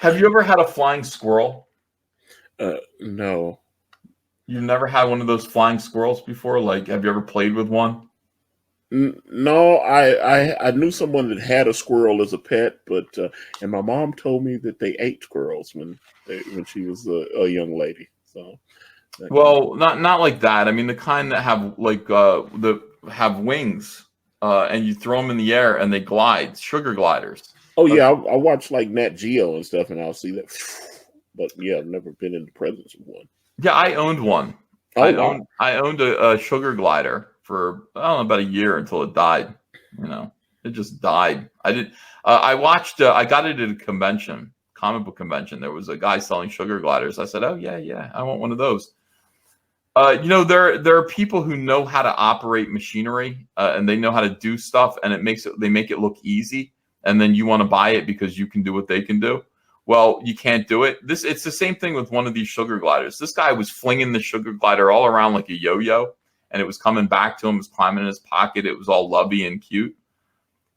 Have you ever had a flying squirrel? No. You've never had one of those flying squirrels before? Like, have you ever played with one? No, I knew someone that had a squirrel as a pet, but and my mom told me that they ate squirrels when she was a young lady. So, well, not like that. I mean, the kind that have like have wings, and you throw them in the air and they glide, sugar gliders. Oh yeah, I watch like Nat Geo and stuff, and I'll see that. But yeah, I've never been in the presence of one. Yeah, I owned one. Oh, I owned a sugar glider for I don't know about a year until it died. You know, it just died. I did. I watched. I got it at a convention, comic book convention. There was a guy selling sugar gliders. I said, "Oh yeah, I want one of those." You know, there are people who know how to operate machinery, and they know how to do stuff, and they make it look easy. And then you want to buy it because you can do what they can do. Well, you can't do it. It's the same thing with one of these sugar gliders. This guy was flinging the sugar glider all around like a yo-yo, and it was coming back to him, it was climbing in his pocket. It was all lovey and cute.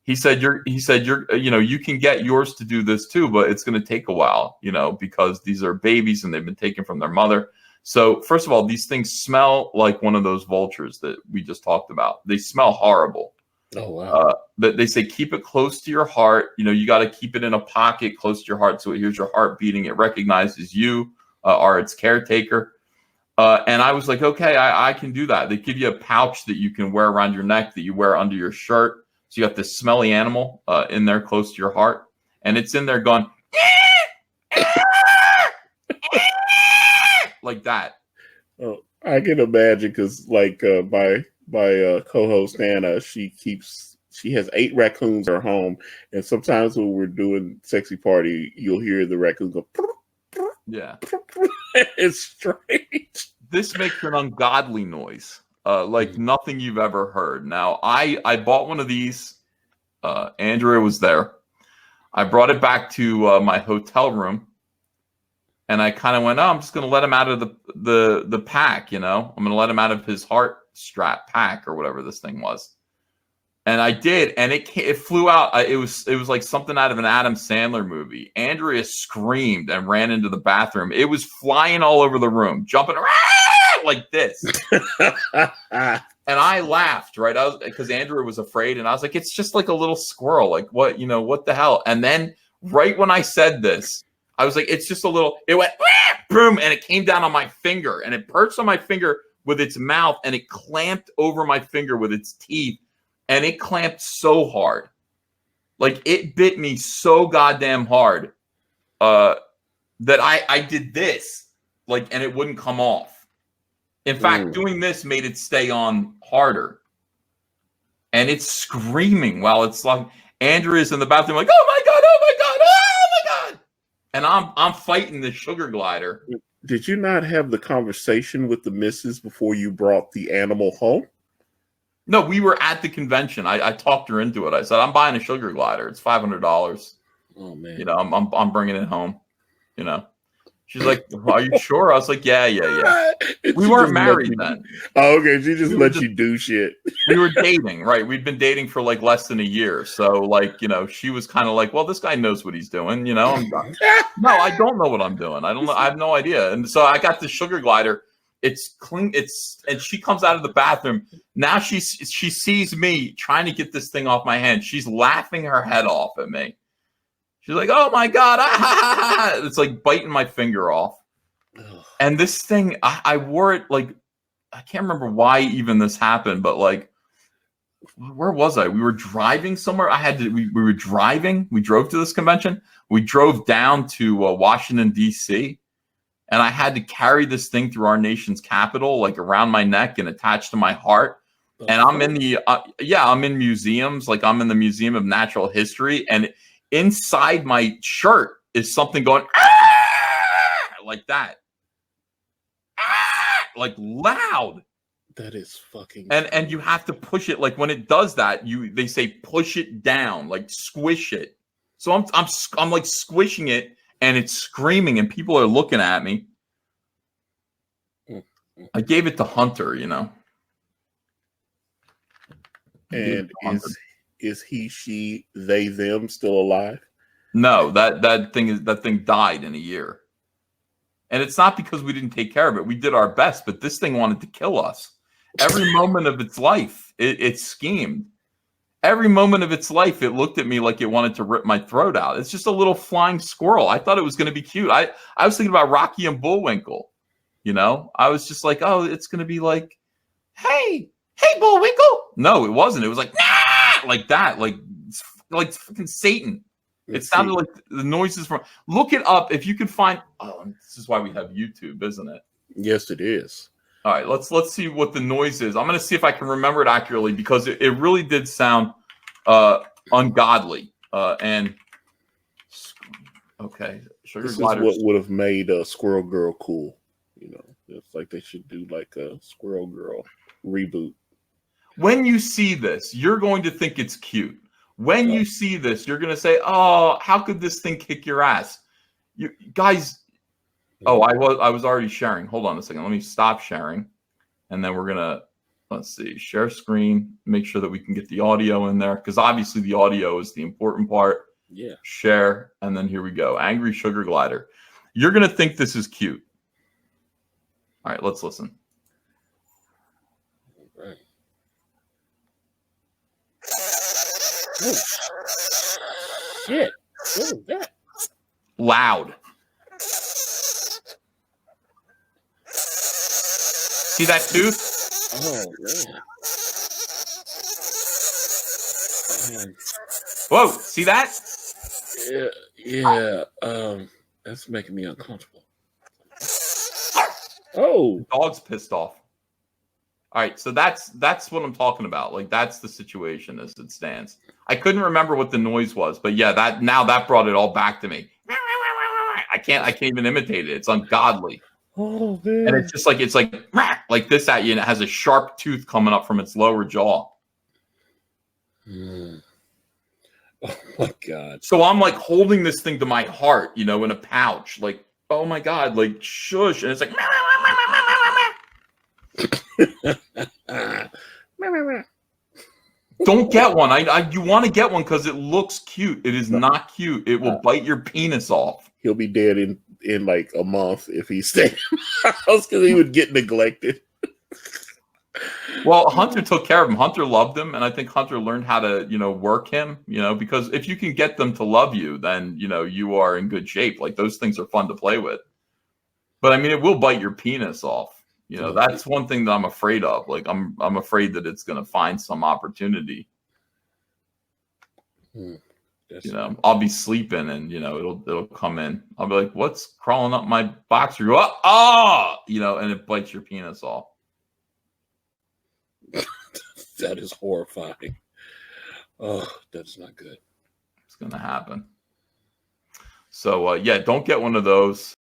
He said, you can get yours to do this too, but it's going to take a while, because these are babies and they've been taken from their mother. So first of all, these things smell like one of those vultures that we just talked about. They smell horrible. Oh, wow. They say keep it close to your heart. You got to keep it in a pocket close to your heart so it hears your heart beating. It recognizes you are its caretaker. And I was like, okay, I can do that. They give you a pouch that you can wear around your neck that you wear under your shirt. So you got this smelly animal in there close to your heart. And it's in there going like that. Oh, I can imagine because like my co-host Anna, she has 8 raccoons at her home, and sometimes when we're doing sexy party, you'll hear the raccoon go. Yeah, it's strange. This makes an ungodly noise, like nothing you've ever heard. Now, I bought one of these. Andrea was there. I brought it back to my hotel room, and I kind of went, "Oh, I'm just going to let him out of the pack, I'm going to let him out of his heart strap pack or whatever this thing was." And I did, and it flew out. It was like something out of an Adam Sandler movie. Andrea screamed and ran into the bathroom. It was flying all over the room, jumping around like this. And I laughed, right? Because Andrea was afraid, and I was like, "It's just like a little squirrel. Like what? What the hell?" And then right when I said this, I was like, "It's just a little." It went boom, and it came down on my finger, and it perched on my finger with its mouth, and it clamped over my finger with its teeth, and it clamped so hard, like it bit me so goddamn hard, that I did this, like, and it wouldn't come off. In fact, doing this made it stay on harder, and it's screaming while it's like Andrea's in the bathroom, like, "Oh my god, oh my god, oh my god," and I'm fighting the sugar glider. Did you not have the conversation with the missus before you brought the animal home? No, we were at the convention. I talked her into it. I said, "I'm buying a sugar glider. It's $500. Oh man, I'm bringing it home." She's like, "Are you sure?" I was like, "Yeah." We weren't married then. Oh, okay. She just let you do shit. We were dating, right? We'd been dating for like less than a year. So like, she was kind of like, "Well, this guy knows what he's doing." No, I don't know what I'm doing. I don't know. I have no idea. And so I got the sugar glider. It's clean. And she comes out of the bathroom. Now she sees me trying to get this thing off my hand. She's laughing her head off at me. She's like, "Oh my god!" It's like biting my finger off. And this thing, I wore it like, I can't remember why even this happened, but like, where was I? We were driving somewhere. We were driving. We drove to this convention. We drove down to Washington, D.C., and I had to carry this thing through our nation's capital, like around my neck and attached to my heart. And I'm in I'm in museums. Like I'm in the Museum of Natural History, and inside my shirt is something going like that, like loud. That is fucking. And you have to push it. Like when it does that, they say push it down, like squish it. So I'm like squishing it, and it's screaming, and people are looking at me. I gave it to Hunter, And is he, she, they, them still alive? No, that thing died in a year. And it's not because we didn't take care of it. We did our best, but this thing wanted to kill us. Every moment of its life, it schemed. Every moment of its life, it looked at me like it wanted to rip my throat out. It's just a little flying squirrel. I thought it was going to be cute. I was thinking about Rocky and Bullwinkle. You know, I was just like, oh, it's going to be like, hey, Bullwinkle. No, it wasn't. It was like, nah, like that, like fucking Satan. It sounded like the noises from. Look it up if you can find. Oh, this is why we have YouTube, isn't it? Yes, it is. All right, let's see what the noise is. I'm going to see if I can remember it accurately because it really did sound ungodly. And okay, sugar this gliders. is what would have made Squirrel Girl cool. You know, it's like they should do like a Squirrel Girl reboot. When you see this, you're going to think it's cute. When you see this, you're going to say, "Oh, how could this thing kick your ass?" You guys. Oh, I was already sharing. Hold on a second. Let me stop sharing, and then we're gonna let's see, share screen. Make sure that we can get the audio in there because obviously the audio is the important part. Yeah. Share, and then here we go. Angry Sugar Glider. You're gonna think this is cute. All right, let's listen. All right. Oh, shit! What was that? Loud. See that tooth? Oh man. Whoa! See that? Yeah. That's making me uncomfortable. Oh, the dog's pissed off. All right, so that's what I'm talking about. Like that's the situation as it stands. I couldn't remember what the noise was, but yeah, that brought it all back to me. I can't even imitate it. It's ungodly. Oh man! And it's like this at you, and it has a sharp tooth coming up from its lower jaw. Oh my god! So I'm like holding this thing to my heart, you know, in a pouch, like oh my god, like shush, and it's like. Don't get one. You want to get one because it looks cute. It is not cute. It will bite your penis off. He'll be dead in like a month if he stayed in the house because he would get neglected. Well, Hunter took care of him. Hunter loved him, and I think Hunter learned how to, you know, work him, you know, because if you can get them to love you, then, you know, you are in good shape. Like those things are fun to play with. But I mean, it will bite your penis off. You know, that's one thing that I'm afraid of. Like I'm afraid that it's going to find some opportunity. You know, I'll be sleeping and, you know, it'll come in. I'll be like, what's crawling up my boxer? You go, oh, you know, and it bites your penis off. That is horrifying. Oh, that's not good. It's going to happen. So, yeah, don't get one of those.